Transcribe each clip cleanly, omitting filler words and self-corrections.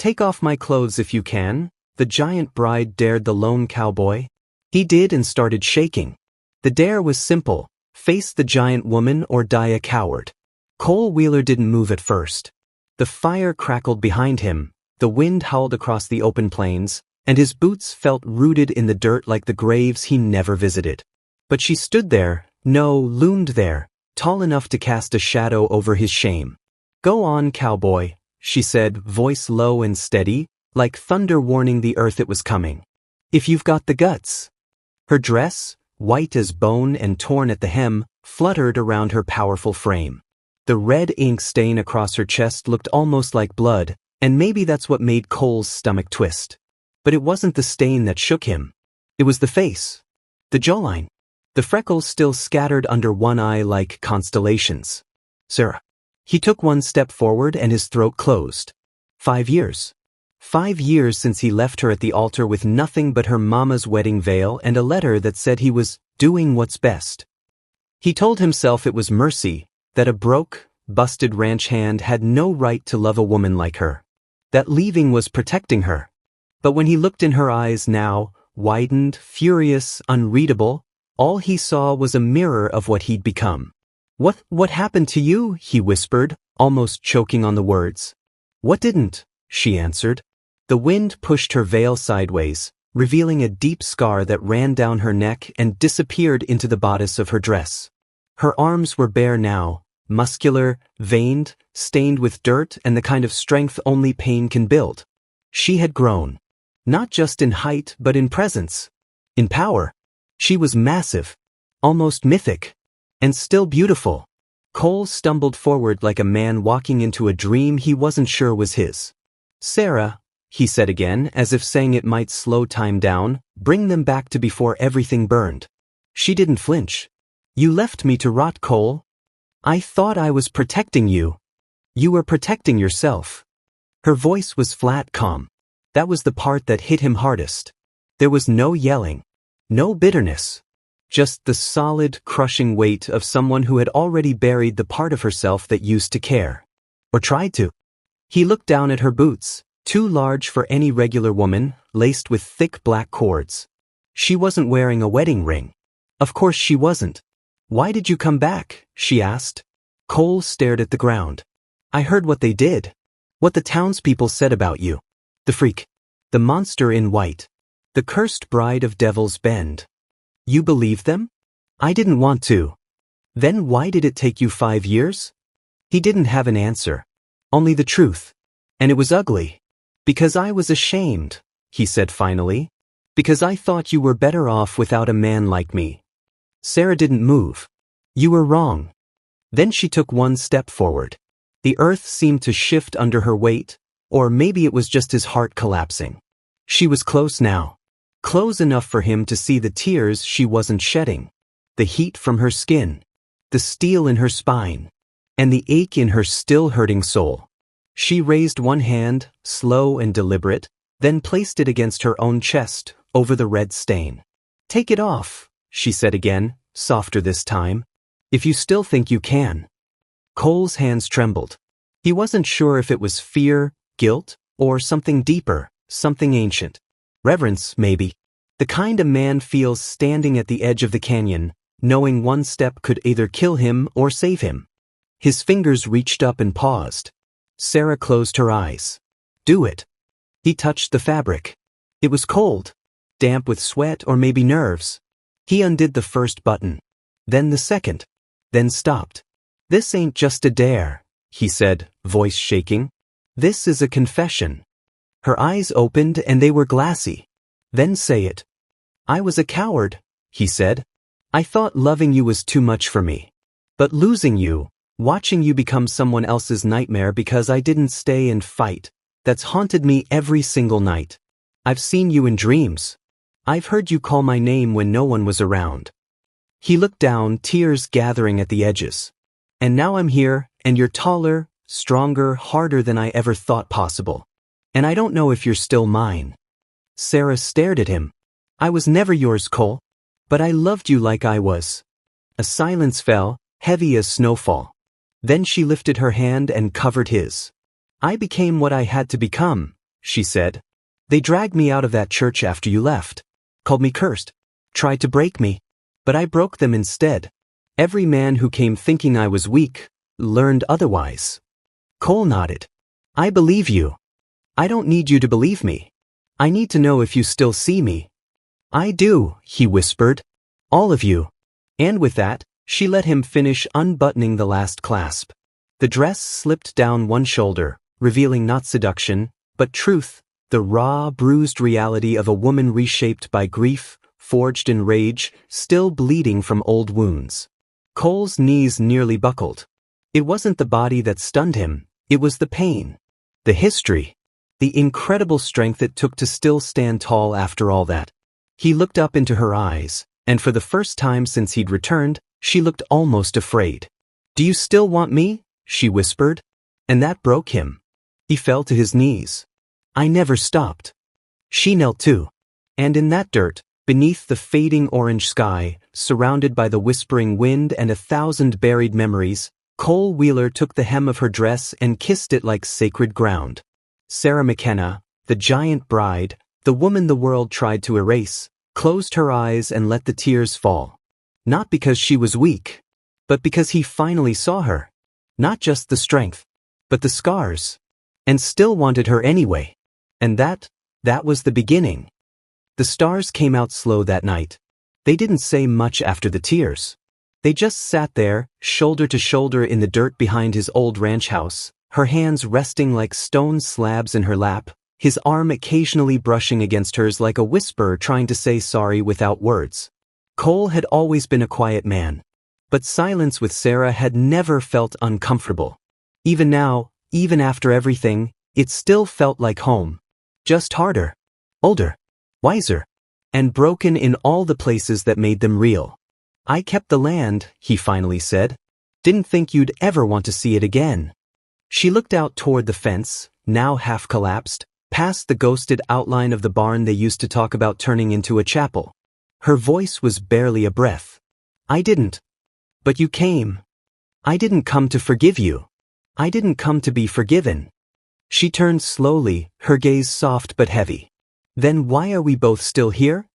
Take off my clothes if you can, the giant bride dared the lone cowboy. He did and started shaking. The dare was simple: face the giant woman or die a coward. Cole Wheeler didn't move at first. The fire crackled behind him, the wind howled across the open plains, and his boots felt rooted in the dirt like the graves he never visited. But she stood there, loomed there, tall enough to cast a shadow over his shame. "Go on, cowboy," she said, voice low and steady, like thunder warning the earth it was coming. "If you've got the guts." Her dress, white as bone and torn at the hem, fluttered around her powerful frame. The red ink stain across her chest looked almost like blood, and maybe that's what made Cole's stomach twist. But it wasn't the stain that shook him. It was the face. The jawline. The freckles still scattered under one eye like constellations. "Sarah." He took one step forward and his throat closed. 5 years. 5 years since he left her at the altar with nothing but her mama's wedding veil and a letter that said he was doing what's best. He told himself it was mercy, that a broke, busted ranch hand had no right to love a woman like her. That leaving was protecting her. But when he looked in her eyes now, widened, furious, unreadable, all he saw was a mirror of what he'd become. What happened to you?" he whispered, almost choking on the words. "What didn't?" she answered. The wind pushed her veil sideways, revealing a deep scar that ran down her neck and disappeared into the bodice of her dress. Her arms were bare now, muscular, veined, stained with dirt and the kind of strength only pain can build. She had grown. Not just in height but in presence. In power. She was massive. Almost mythic. And still beautiful. Cole stumbled forward like a man walking into a dream he wasn't sure was his. "Sarah," he said again, as if saying it might slow time down, bring them back to before everything burned. She didn't flinch. "You left me to rot, Cole. I thought I was protecting you. You were protecting yourself." Her voice was flat calm. That was the part that hit him hardest. There was no yelling. No bitterness. Just the solid, crushing weight of someone who had already buried the part of herself that used to care. Or tried to. He looked down at her boots, too large for any regular woman, laced with thick black cords. She wasn't wearing a wedding ring. Of course she wasn't. "Why did you come back?" she asked. Cole stared at the ground. "I heard what they did. What the townspeople said about you. The freak. The monster in white. The cursed bride of Devil's Bend. You believed them? I didn't want to." "Then why did it take you 5 years?" He didn't have an answer. Only the truth. And it was ugly. "Because I was ashamed," he said finally. "Because I thought you were better off without a man like me." Sarah didn't move. "You were wrong." Then she took one step forward. The earth seemed to shift under her weight, or maybe it was just his heart collapsing. She was close now. Close enough for him to see the tears she wasn't shedding. The heat from her skin. The steel in her spine. And the ache in her still hurting soul. She raised one hand, slow and deliberate, then placed it against her own chest, over the red stain. "Take it off," she said again, softer this time. "If you still think you can." Cole's hands trembled. He wasn't sure if it was fear, guilt, or something deeper, something ancient. Reverence, maybe. The kind a man feels standing at the edge of the canyon, knowing one step could either kill him or save him. His fingers reached up and paused. Sarah closed her eyes. "Do it." He touched the fabric. It was cold, damp with sweat or maybe nerves. He undid the first button. Then the second. Then stopped. "This ain't just a dare," he said, voice shaking. "This is a confession." Her eyes opened and they were glassy. "Then say it." "I was a coward," he said. "I thought loving you was too much for me. But losing you, watching you become someone else's nightmare because I didn't stay and fight, that's haunted me every single night. I've seen you in dreams. I've heard you call my name when no one was around." He looked down, tears gathering at the edges. "And now I'm here, and you're taller, stronger, harder than I ever thought possible. And I don't know if you're still mine." Sarah stared at him. "I was never yours, Cole. But I loved you like I was." A silence fell, heavy as snowfall. Then she lifted her hand and covered his. "I became what I had to become," she said. They dragged me out of that church after you left. Called me cursed. Tried to break me. But I broke them instead. Every man who came thinking I was weak learned otherwise. Cole nodded. I believe you. I don't need you to believe me. I need to know if you still see me. I do, he whispered. All of you. And with that, she let him finish unbuttoning the last clasp. The dress slipped down one shoulder, revealing not seduction, but truth, the raw, bruised reality of a woman reshaped by grief, forged in rage, still bleeding from old wounds. Cole's knees nearly buckled. It wasn't the body that stunned him, it was the pain. The history. The incredible strength it took to still stand tall after all that. He looked up into her eyes, and for the first time since he'd returned, she looked almost afraid. Do you still want me? She whispered. And that broke him. He fell to his knees. I never stopped. She knelt too. And in that dirt, beneath the fading orange sky, surrounded by the whispering wind and 1,000 buried memories, Cole Wheeler took the hem of her dress and kissed it like sacred ground. Sarah McKenna, the giant bride, the woman the world tried to erase, closed her eyes and let the tears fall. Not because she was weak, but because he finally saw her. Not just the strength, but the scars. And still wanted her anyway. And that was the beginning. The stars came out slow that night. They didn't say much after the tears. They just sat there, shoulder to shoulder in the dirt behind his old ranch house, her hands resting like stone slabs in her lap, his arm occasionally brushing against hers like a whisper trying to say sorry without words. Cole had always been a quiet man. But silence with Sarah had never felt uncomfortable. Even now, even after everything, it still felt like home. Just harder, older, wiser, and broken in all the places that made them real. I kept the land, he finally said. Didn't think you'd ever want to see it again. She looked out toward the fence, now half collapsed, past the ghosted outline of the barn they used to talk about turning into a chapel. Her voice was barely a breath. I didn't. But you came. I didn't come to forgive you. I didn't come to be forgiven. She turned slowly, her gaze soft but heavy. Then why are we both still here?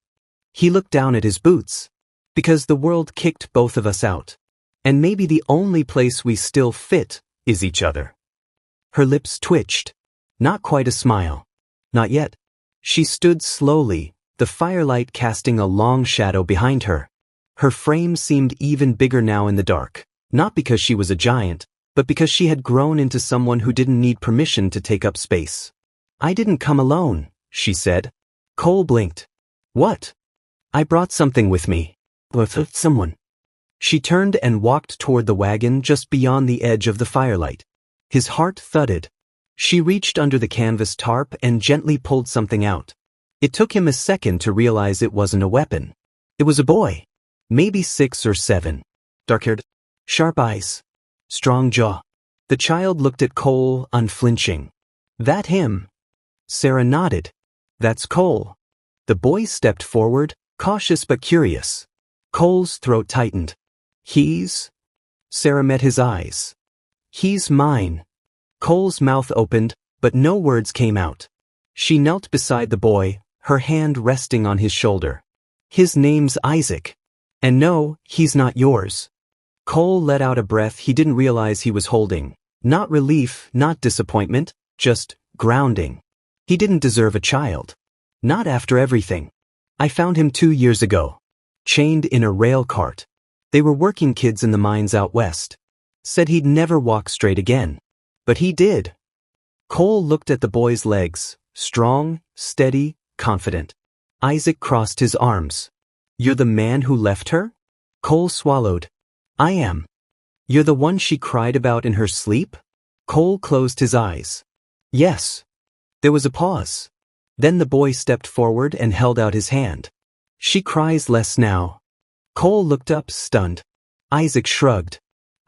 He looked down at his boots. Because the world kicked both of us out. And maybe the only place we still fit is each other. Her lips twitched. Not quite a smile. Not yet. She stood slowly, the firelight casting a long shadow behind her. Her frame seemed even bigger now in the dark, not because she was a giant, but because she had grown into someone who didn't need permission to take up space. I didn't come alone, she said. Cole blinked. What? I brought something with me. With someone. She turned and walked toward the wagon just beyond the edge of the firelight. His heart thudded. She reached under the canvas tarp and gently pulled something out. It took him a second to realize it wasn't a weapon. It was a boy. Maybe 6 or 7. Dark-haired. Sharp eyes. Strong jaw. The child looked at Cole, unflinching. That him? Sarah nodded. That's Cole. The boy stepped forward, cautious but curious. Cole's throat tightened. He's? Sarah met his eyes. He's mine. Cole's mouth opened, but no words came out. She knelt beside the boy, her hand resting on his shoulder. His name's Isaac. And no, he's not yours. Cole let out a breath he didn't realize he was holding. Not relief, not disappointment, just grounding. He didn't deserve a child. Not after everything. I found him 2 years ago. Chained in a rail cart. They were working kids in the mines out west. Said he'd never walk straight again. But he did. Cole looked at the boy's legs, strong, steady, confident. Isaac crossed his arms. You're the man who left her? Cole swallowed. I am. You're the one she cried about in her sleep? Cole closed his eyes. Yes. There was a pause. Then the boy stepped forward and held out his hand. She cries less now. Cole looked up, stunned. Isaac shrugged.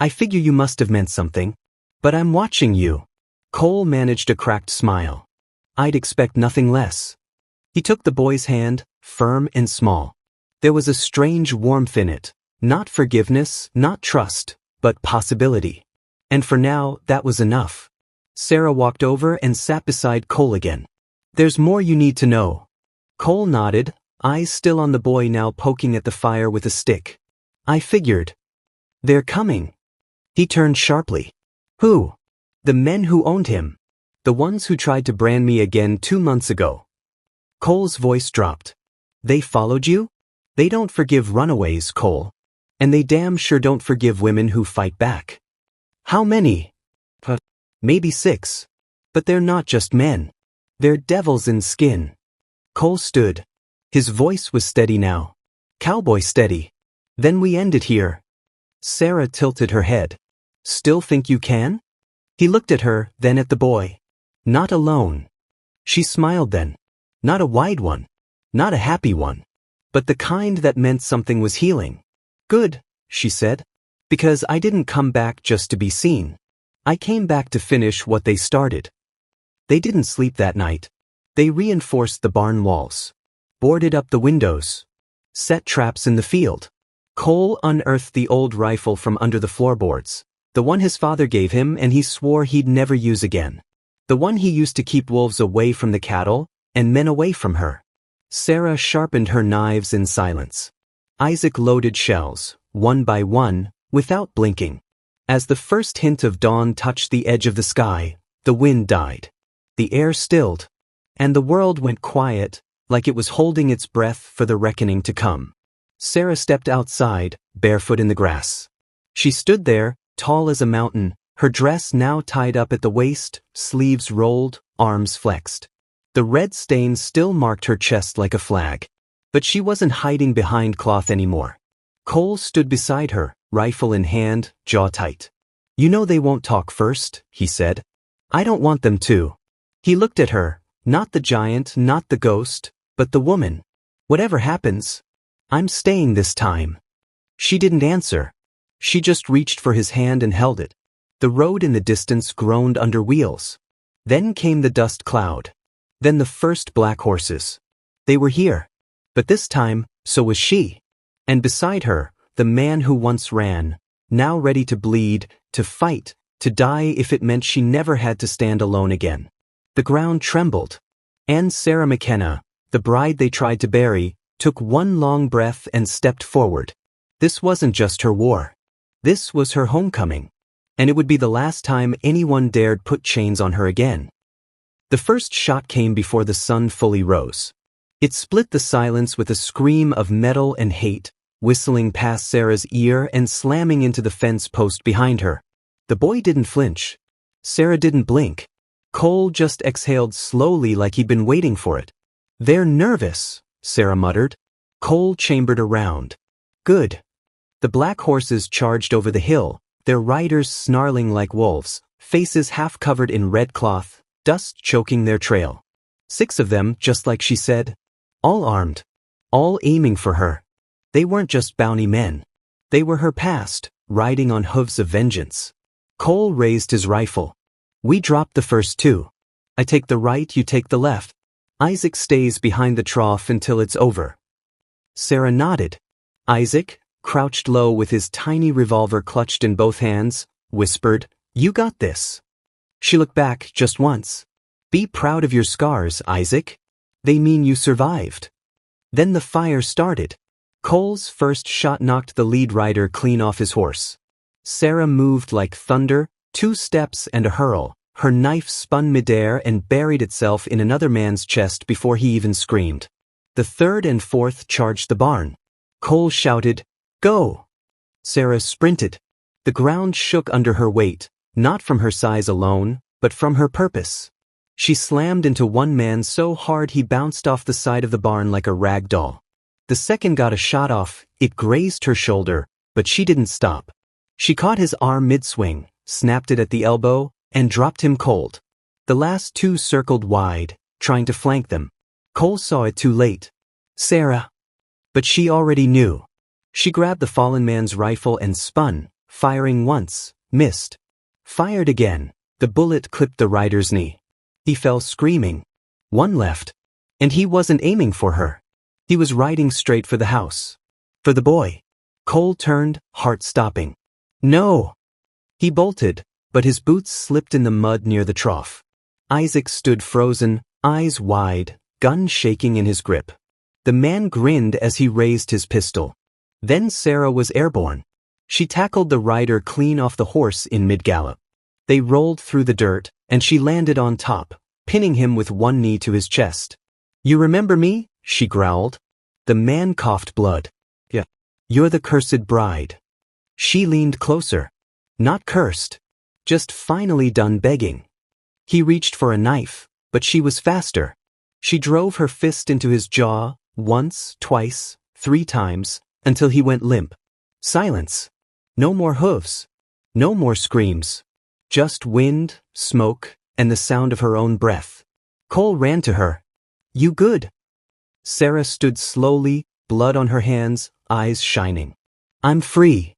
I figure you must have meant something. But I'm watching you. Cole managed a cracked smile. I'd expect nothing less. He took the boy's hand, firm and small. There was a strange warmth in it. Not forgiveness, not trust, but possibility. And for now, that was enough. Sarah walked over and sat beside Cole again. There's more you need to know. Cole nodded, eyes still on the boy now poking at the fire with a stick. I figured. They're coming. He turned sharply. Who? The men who owned him. The ones who tried to brand me again 2 months ago. Cole's voice dropped. They followed you? They don't forgive runaways, Cole. And they damn sure don't forgive women who fight back. How many? Maybe 6. But they're not just men. They're devils in skin. Cole stood. His voice was steady now. Cowboy steady. Then we end it here. Sarah tilted her head. Still think you can? He looked at her, then at the boy. Not alone. She smiled then. Not a wide one. Not a happy one. But the kind that meant something was healing. Good, she said. Because I didn't come back just to be seen. I came back to finish what they started. They didn't sleep that night. They reinforced the barn walls. Boarded up the windows. Set traps in the field. Cole unearthed the old rifle from under the floorboards. The one his father gave him and he swore he'd never use again. The one he used to keep wolves away from the cattle, and men away from her. Sarah sharpened her knives in silence. Isaac loaded shells, one by one, without blinking. As the first hint of dawn touched the edge of the sky, the wind died. The air stilled. And the world went quiet, like it was holding its breath for the reckoning to come. Sarah stepped outside, barefoot in the grass. She stood there, tall as a mountain, her dress now tied up at the waist, sleeves rolled, arms flexed. The red stain still marked her chest like a flag. But she wasn't hiding behind cloth anymore. Cole stood beside her, rifle in hand, jaw tight. You know they won't talk first, he said. I don't want them to. He looked at her, not the giant, not the ghost, but the woman. Whatever happens, I'm staying this time. She didn't answer. She just reached for his hand and held it. The road in the distance groaned under wheels. Then came the dust cloud. Then the first black horses. They were here. But this time, so was she. And beside her, the man who once ran, now ready to bleed, to fight, to die if it meant she never had to stand alone again. The ground trembled. And Sarah McKenna, the bride they tried to bury, took one long breath and stepped forward. This wasn't just her war. This was her homecoming. And it would be the last time anyone dared put chains on her again. The first shot came before the sun fully rose. It split the silence with a scream of metal and hate, whistling past Sarah's ear and slamming into the fence post behind her. The boy didn't flinch. Sarah didn't blink. Cole just exhaled slowly like he'd been waiting for it. They're nervous, Sarah muttered. Cole chambered around. Good. The black horses charged over the hill, their riders snarling like wolves, faces half covered in red cloth, dust choking their trail. 6 of them, just like she said. All armed. All aiming for her. They weren't just bounty men. They were her past, riding on hooves of vengeance. Cole raised his rifle. We dropped the first 2. I take the right, you take the left. Isaac stays behind the trough until it's over. Sarah nodded. Isaac, crouched low with his tiny revolver clutched in both hands, whispered, You got this. She looked back just once. Be proud of your scars, Isaac. They mean you survived. Then the fire started. Cole's first shot knocked the lead rider clean off his horse. Sarah moved like thunder, 2 steps and a hurl. Her knife spun midair and buried itself in another man's chest before he even screamed. The 3rd and 4th charged the barn. Cole shouted, Go! Sarah sprinted. The ground shook under her weight, not from her size alone, but from her purpose. She slammed into one man so hard he bounced off the side of the barn like a rag doll. The second got a shot off, it grazed her shoulder, but she didn't stop. She caught his arm mid-swing, snapped it at the elbow, and dropped him cold. The last 2 circled wide, trying to flank them. Cole saw it too late. Sarah. But she already knew. She grabbed the fallen man's rifle and spun, firing once, missed. Fired again. The bullet clipped the rider's knee. He fell screaming. 1 left. And he wasn't aiming for her. He was riding straight for the house. For the boy. Cole turned, heart stopping. No! He bolted, but his boots slipped in the mud near the trough. Isaac stood frozen, eyes wide, gun shaking in his grip. The man grinned as he raised his pistol. Then Sarah was airborne. She tackled the rider clean off the horse in mid-gallop. They rolled through the dirt, and she landed on top, pinning him with one knee to his chest. "You remember me?" she growled. The man coughed blood. "Yeah. You're the cursed bride." She leaned closer. Not cursed. Just finally done begging. He reached for a knife, but she was faster. She drove her fist into his jaw, once, twice, 3 times, until he went limp. Silence. No more hooves. No more screams. Just wind, smoke, and the sound of her own breath. Cole ran to her. "You good?" Sarah stood slowly, blood on her hands, eyes shining. "I'm free."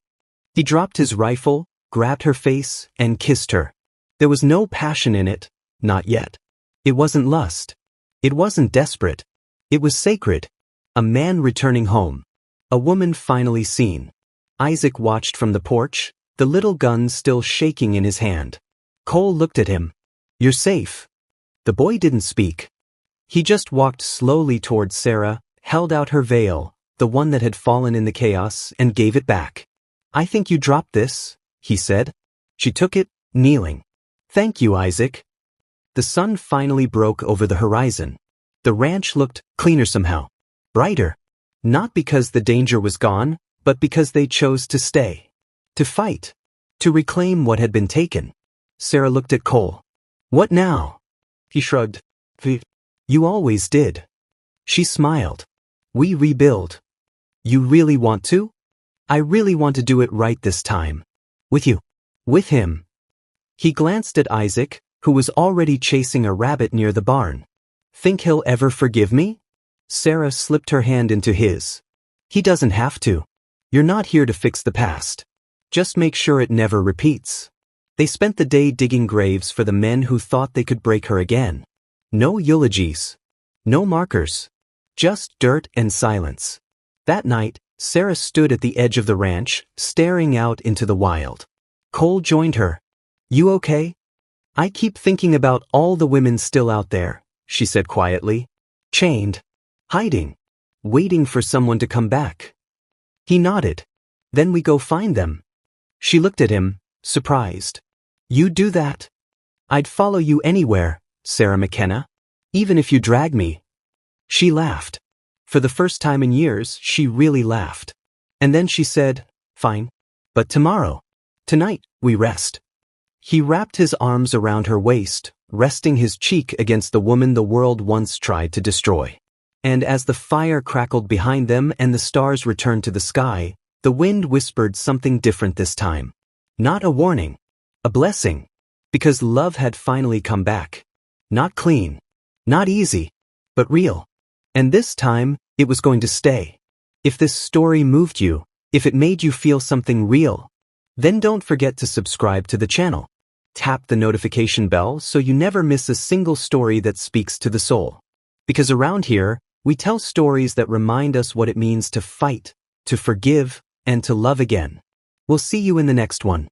He dropped his rifle, grabbed her face, and kissed her. There was no passion in it, not yet. It wasn't lust. It wasn't desperate. It was sacred. A man returning home. A woman finally seen. Isaac watched from the porch, the little gun still shaking in his hand. Cole looked at him. "You're safe." The boy didn't speak. He just walked slowly towards Sarah, held out her veil, the one that had fallen in the chaos, and gave it back. "I think you dropped this," he said. She took it, kneeling. "Thank you, Isaac." The sun finally broke over the horizon. The ranch looked cleaner somehow. Brighter. Not because the danger was gone, but because they chose to stay. To fight. To reclaim what had been taken. Sarah looked at Cole. "What now?" He shrugged. "You always did." She smiled. "We rebuild." "You really want to?" "I really want to do it right this time." "With you." "With him." He glanced at Isaac, who was already chasing a rabbit near the barn. "Think he'll ever forgive me?" Sarah slipped her hand into his. "He doesn't have to. You're not here to fix the past. Just make sure it never repeats." They spent the day digging graves for the men who thought they could break her again. No eulogies. No markers. Just dirt and silence. That night, Sarah stood at the edge of the ranch, staring out into the wild. Cole joined her. "You okay?" "I keep thinking about all the women still out there," she said quietly. "Chained. Hiding. Waiting for someone to come back." He nodded. "Then we go find them." She looked at him, surprised. "You do that?" "I'd follow you anywhere, Sarah McKenna. Even if you drag me." She laughed. For the first time in years, she really laughed. And then she said, "Fine. But tomorrow. Tonight, we rest." He wrapped his arms around her waist, resting his cheek against the woman the world once tried to destroy. And as the fire crackled behind them and the stars returned to the sky, the wind whispered something different this time. Not a warning. A blessing. Because love had finally come back. Not clean. Not easy. But real. And this time, it was going to stay. If this story moved you, if it made you feel something real, then don't forget to subscribe to the channel. Tap the notification bell so you never miss a single story that speaks to the soul. Because around here, we tell stories that remind us what it means to fight, to forgive, and to love again. We'll see you in the next one.